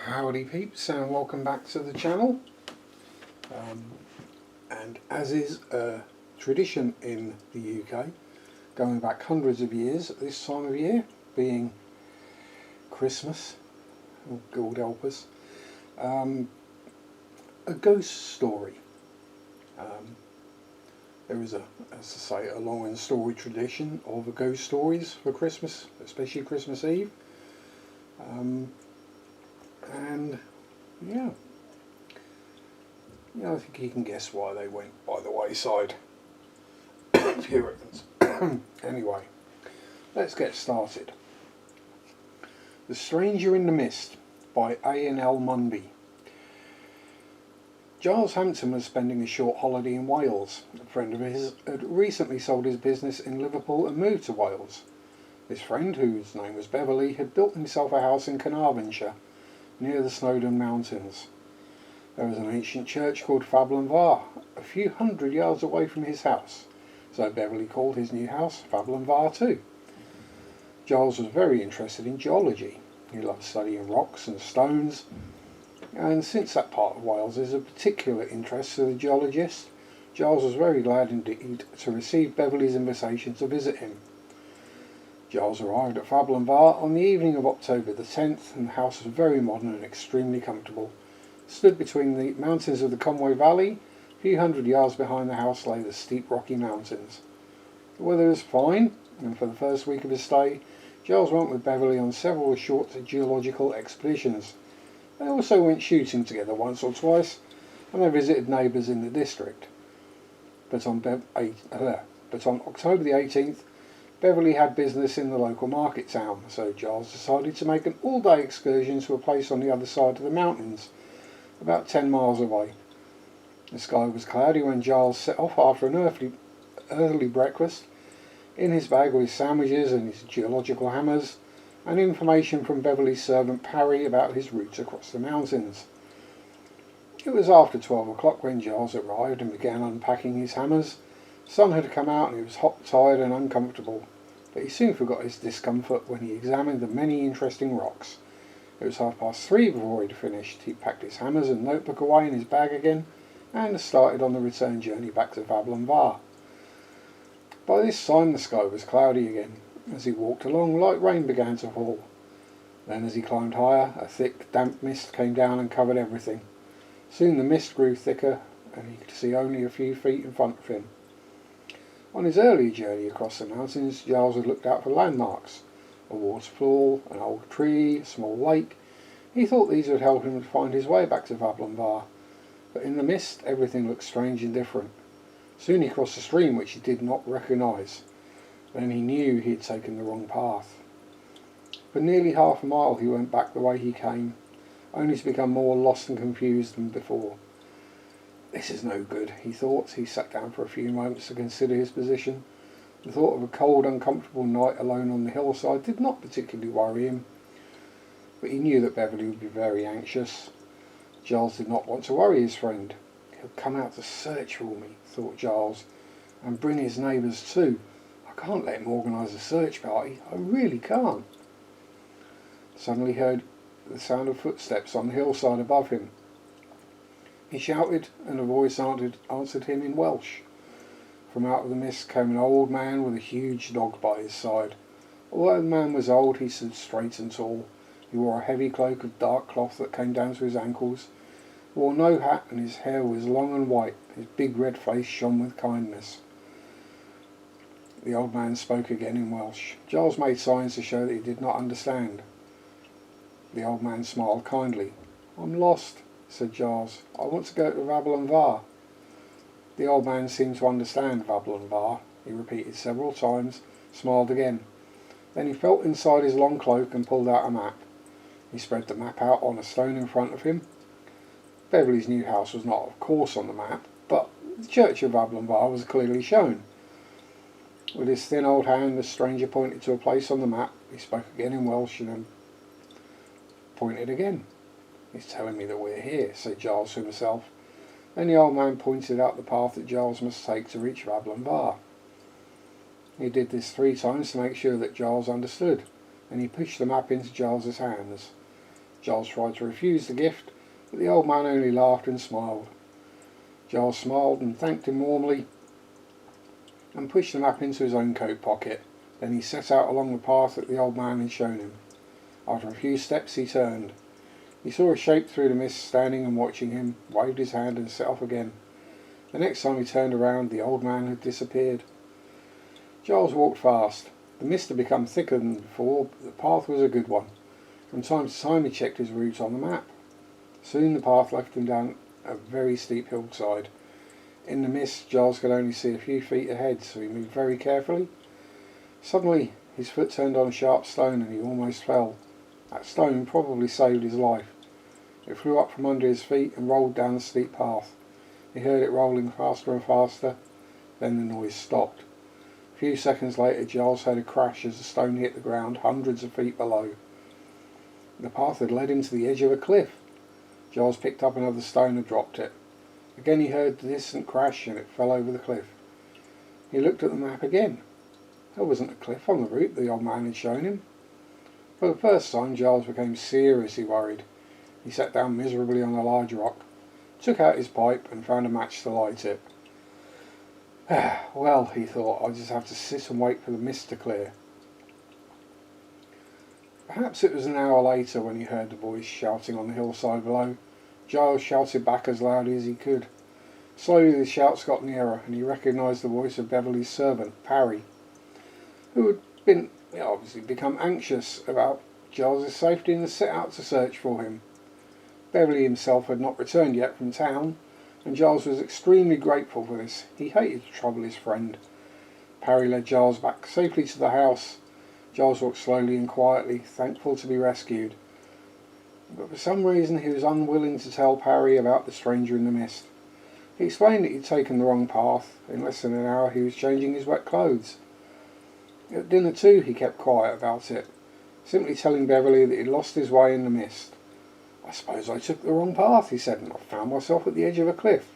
Howdy peeps, and welcome back to the channel. And as is a tradition in the UK, going back hundreds of years at this time of year, being Christmas, oh, God help us, a ghost story. There is a long and storied tradition of ghost stories for Christmas, especially Christmas Eve. And yeah, I think you can guess why they went by the wayside. Puritans. Anyway, let's get started. The Stranger in the Mist by A.N.L. Mundy. Giles Hampton was spending a short holiday in Wales. A friend of his had recently sold his business in Liverpool and moved to Wales. This friend, whose name was Beverley, had built himself a house in Carnarvonshire, near the Snowdon Mountains. There was an ancient church called Fablanvar, a few hundred yards away from his house, so Beverley called his new house Fablanvar too. Giles was very interested in geology. He loved studying rocks and stones, and since that part of Wales is of particular interest to the geologist, Giles was very glad indeed to receive Beverley's invitation to visit him. Giles arrived at Fablanvar on the evening of October the 10th, and the house was very modern and extremely comfortable. It stood between the mountains of the Conway Valley. A few hundred yards behind the house lay the steep Rocky Mountains. The weather was fine, and for the first week of his stay, Giles went with Beverley on several short geological expeditions. They also went shooting together once or twice, and they visited neighbours in the district. But on October the 18th, Beverley had business in the local market town, so Giles decided to make an all-day excursion to a place on the other side of the mountains, about 10 miles away. The sky was cloudy when Giles set off after an early breakfast. In his bag were his sandwiches and his geological hammers, and information from Beverley's servant Parry about his route across the mountains. It was after 12 o'clock when Giles arrived and began unpacking his hammers. The sun had come out and he was hot, tired and uncomfortable, but he soon forgot his discomfort when he examined the many interesting rocks. It was 3:30 before he'd finished. He packed his hammers and notebook away in his bag again and started on the return journey back to Fablanvar. By this time the sky was cloudy again. As he walked along, light rain began to fall. Then as he climbed higher, a thick, damp mist came down and covered everything. Soon the mist grew thicker and he could see only a few feet in front of him. On his earlier journey across the mountains, Giles had looked out for landmarks, a waterfall, an old tree, a small lake. He thought these would help him to find his way back to Fablanvar, but in the mist everything looked strange and different. Soon he crossed a stream which he did not recognise. Then he knew he had taken the wrong path. For nearly half a mile he went back the way he came, only to become more lost and confused than before. This is no good, he thought. He sat down for a few moments to consider his position. The thought of a cold, uncomfortable night alone on the hillside did not particularly worry him, but he knew that Beverley would be very anxious. Giles did not want to worry his friend. He'll come out to search for me, thought Giles, and bring his neighbours too. I can't let him organise a search party. I really can't. Suddenly he heard the sound of footsteps on the hillside above him. He shouted, and a voice answered him in Welsh. From out of the mist came an old man with a huge dog by his side. Although the man was old, he stood straight and tall. He wore a heavy cloak of dark cloth that came down to his ankles. He wore no hat, and his hair was long and white. His big red face shone with kindness. The old man spoke again in Welsh. Giles made signs to show that he did not understand. The old man smiled kindly. "I'm lost," said Giles. "I want to go to Fablanvar." The old man seemed to understand Fablanvar. He repeated several times, smiled again. Then he felt inside his long cloak and pulled out a map. He spread the map out on a stone in front of him. Beverley's new house was not, of course, on the map, but the church of Fablanvar was clearly shown. With his thin old hand, the stranger pointed to a place on the map. He spoke again in Welsh and then pointed again. "He's telling me that we're here," said Giles to himself. Then the old man pointed out the path that Giles must take to reach Fablanvar. He did this 3 times to make sure that Giles understood, and he pushed the map into Giles's hands. Giles tried to refuse the gift, but the old man only laughed and smiled. Giles smiled and thanked him warmly and pushed the map into his own coat pocket. Then he set out along the path that the old man had shown him. After a few steps he turned. He saw a shape through the mist standing and watching him, waved his hand and set off again. The next time he turned around, the old man had disappeared. Giles walked fast. The mist had become thicker than before, but the path was a good one. From time to time he checked his route on the map. Soon the path left him down a very steep hillside. In the mist, Giles could only see a few feet ahead, so he moved very carefully. Suddenly, his foot turned on a sharp stone and he almost fell. That stone probably saved his life. It flew up from under his feet and rolled down the steep path. He heard it rolling faster and faster. Then the noise stopped. A few seconds later, Giles heard a crash as the stone hit the ground hundreds of feet below. The path had led him to the edge of a cliff. Giles picked up another stone and dropped it. Again he heard the distant crash and it fell over the cliff. He looked at the map again. There wasn't a cliff on the route the old man had shown him. For the first time, Giles became seriously worried. He sat down miserably on a large rock, took out his pipe and found a match to light it. Well, he thought, I'll just have to sit and wait for the mist to clear. Perhaps it was an hour later when he heard the voice shouting on the hillside below. Giles shouted back as loudly as he could. Slowly the shouts got nearer and he recognised the voice of Beverly's servant, Parry, who had been obviously become anxious about Giles' safety and had set out to search for him. Beverly himself had not returned yet from town, and Giles was extremely grateful for this. He hated to trouble his friend. Parry led Giles back safely to the house. Giles walked slowly and quietly, thankful to be rescued. But for some reason he was unwilling to tell Parry about the stranger in the mist. He explained that he'd taken the wrong path. In less than an hour he was changing his wet clothes. At dinner too he kept quiet about it, simply telling Beverly that he'd lost his way in the mist. I suppose I took the wrong path, he said, and I found myself at the edge of a cliff.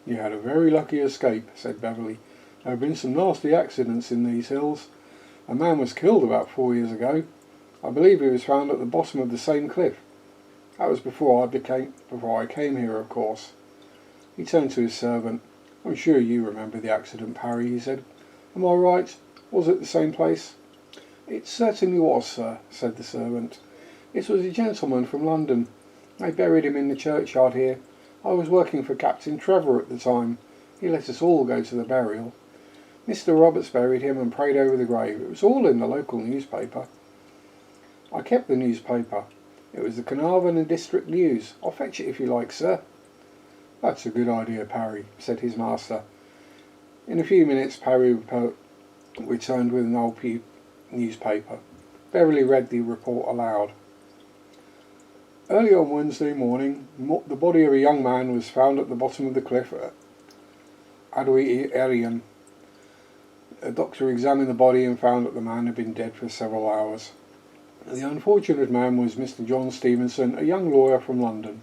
You had a very lucky escape, said Beverly. There have been some nasty accidents in these hills. A man was killed about 4 years ago. I believe he was found at the bottom of the same cliff. That was before I came here, of course. He turned to his servant. I'm sure you remember the accident, Parry, he said. Am I right? Was it the same place? It certainly was, sir, said the servant. It was a gentleman from London. They buried him in the churchyard here. I was working for Captain Trevor at the time. He let us all go to the burial. Mr. Roberts buried him and prayed over the grave. It was all in the local newspaper. I kept the newspaper. It was the Carnarvon and District News. I'll fetch it if you like, sir. That's a good idea, Parry, said his master. In a few minutes Parry returned with an old newspaper. Beverly read the report aloud. Early on Wednesday morning, the body of a young man was found at the bottom of the cliff at Adwy. A doctor examined the body and found that the man had been dead for several hours. The unfortunate man was Mr. John Stevenson, a young lawyer from London.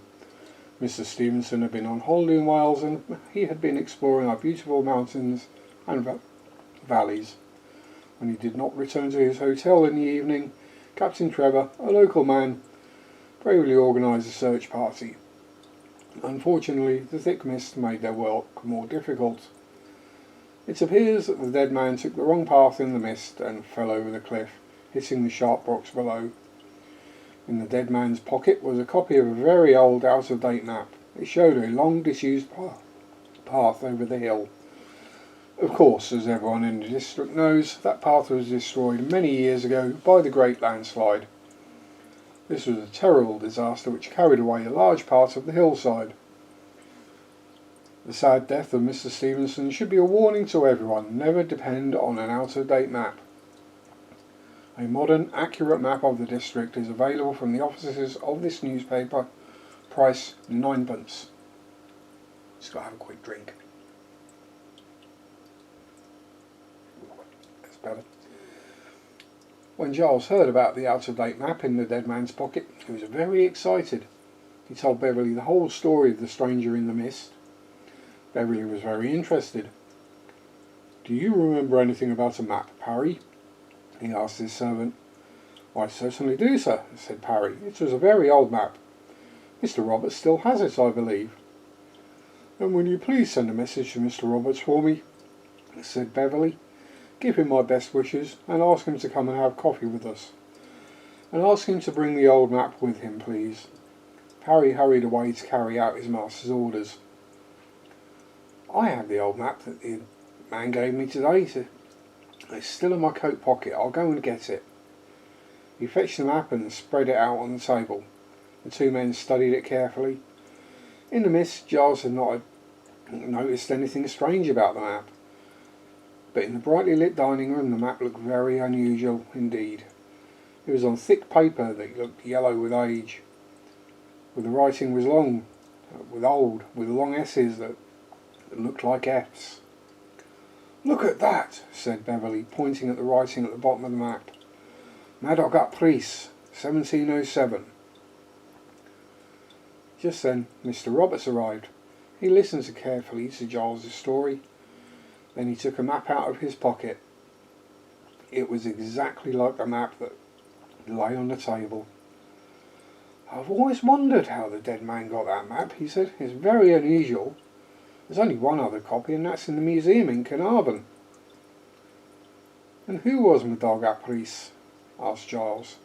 Mr. Stevenson had been on holiday in Wales and he had been exploring our beautiful mountains and valleys. When he did not return to his hotel in the evening, Captain Trevor, a local man, bravely organised a search party. Unfortunately, the thick mist made their work more difficult. It appears that the dead man took the wrong path in the mist and fell over the cliff, hitting the sharp rocks below. In the dead man's pocket was a copy of a very old, out-of-date map. It showed a long disused path over the hill. Of course, as everyone in the district knows, that path was destroyed many years ago by the Great Landslide. This was a terrible disaster which carried away a large part of the hillside. The sad death of Mr. Stevenson should be a warning to everyone. Never depend on an out-of-date map. A modern, accurate map of the district is available from the offices of this newspaper. Price 9p. Just got to have a quick drink. That's better. When Giles heard about the out-of-date map in the dead man's pocket, he was very excited. He told Beverly the whole story of the stranger in the mist. Beverly was very interested. Do you remember anything about a map, Parry? He asked his servant. "I certainly do, sir," said Parry. "It was a very old map. Mr. Roberts still has it, I believe." "And will you please send a message to Mr. Roberts for me?" said Beverly. "Give him my best wishes and ask him to come and have coffee with us. And ask him to bring the old map with him, please." Parry hurried away to carry out his master's orders. "I have the old map that the man gave me today," he said. "It's still in my coat pocket. I'll go and get it." He fetched the map and spread it out on the table. The two men studied it carefully. In the mist, Giles had not noticed anything strange about the map. But in the brightly lit dining room, the map looked very unusual indeed. It was on thick paper that looked yellow with age. The writing was long, with long S's that looked like F's. "Look at that," said Beverly, pointing at the writing at the bottom of the map. "Madog ap Rhys, 1707. Just then Mr. Roberts arrived. He listened carefully to Giles's story. Then he took a map out of his pocket. It was exactly like the map that lay on the table. "I've always wondered how the dead man got that map," he said. "It's very unusual. There's only one other copy, and that's in the museum in Carnarvon." "And who was Madog ap Rhys?" asked Giles.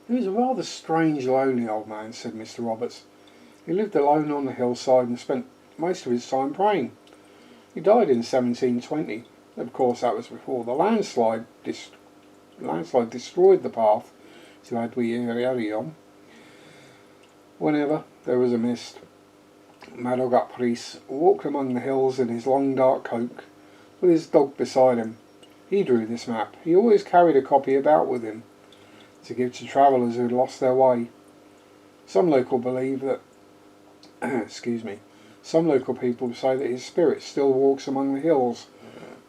"He was a rather strange, lonely old man," said Mr. Roberts. "He lived alone on the hillside and spent most of his time praying. He died in 1720. Of course, that was before the landslide destroyed the path to Adwyerion. Whenever there was a mist, Madog ap Rhys walked among the hills in his long dark coat with his dog beside him. He drew this map. He always carried a copy about with him to give to travellers who had lost their way. Some local believe that some local people say that his spirit still walks among the hills,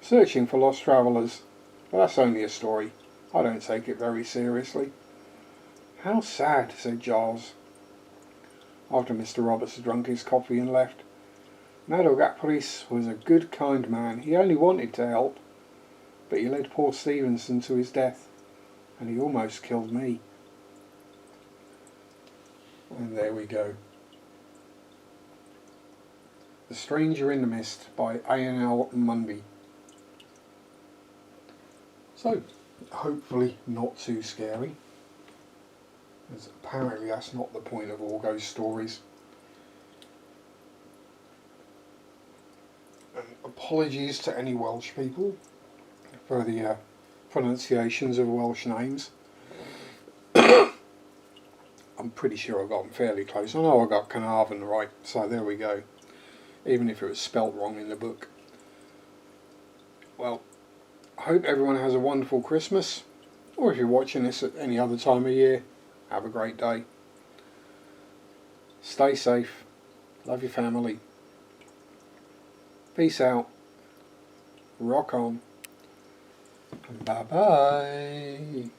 searching for lost travellers. But that's only a story. I don't take it very seriously." "How sad," said Giles, after Mr. Roberts had drunk his coffee and left. "Madog ap Rhys was a good, kind man. He only wanted to help. But he led poor Stevenson to his death, and he almost killed me." And there we go. The Stranger in the Mist by A.N.L. Mundy. So, hopefully not too scary, as apparently that's not the point of all ghost stories. And apologies to any Welsh people for the pronunciations of Welsh names. I'm pretty sure I got them fairly close. I know I got Carnarvon right, so there we go. Even if it was spelt wrong in the book. Well, I hope everyone has a wonderful Christmas, or if you're watching this at any other time of year, have a great day. Stay safe. Love your family. Peace out. Rock on. Bye bye.